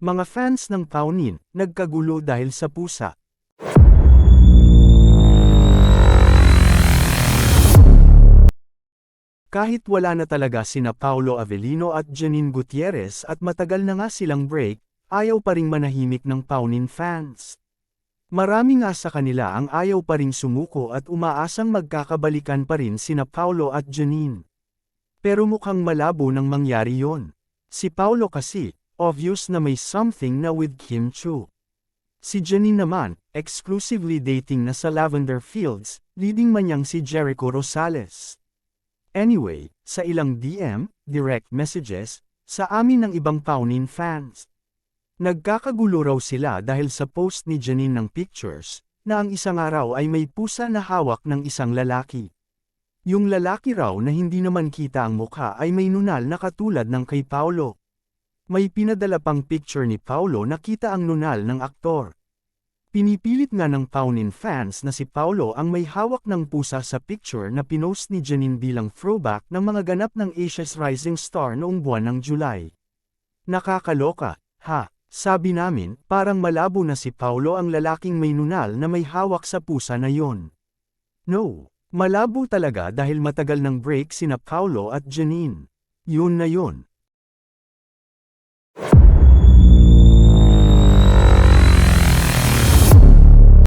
Mga fans ng Paunin, nagkagulo dahil sa pusa. Kahit wala na talaga sina Paolo Avellino at Janine Gutierrez at matagal na nga silang break, ayaw pa ring manahimik ng Paunin fans. Marami nga sa kanila ang ayaw pa ring sumuko at umaasang magkakabalikan pa rin sina Paolo at Janine. Pero mukhang malabo nang mangyari yon. Si Paolo kasi, obvious na may something na with Kim Chiu. Si Janine naman, exclusively dating na sa Lavender Fields, leading man niyang si Jericho Rosales. Anyway, sa ilang DM, direct messages, sa amin ng ibang Paunin fans. Nagkakagulo raw sila dahil sa post ni Janine ng pictures, na ang isang araw ay may pusa na hawak ng isang lalaki. Yung lalaki raw na hindi naman kita ang mukha ay may nunal na katulad ng kay Paolo. May pinadala pang picture ni Paolo na kita ang nunal ng aktor. Pinipilit nga ng Paunin fans na si Paolo ang may hawak ng pusa sa picture na pinost ni Janine bilang throwback ng mga ganap ng Asia's Rising Star noong buwan ng July. Nakakaloka, ha? Sabi namin, parang malabo na si Paolo ang lalaking may nunal na may hawak sa pusa na yon. No, malabo talaga dahil matagal ng break sina Paolo at Janine. Yun na yun.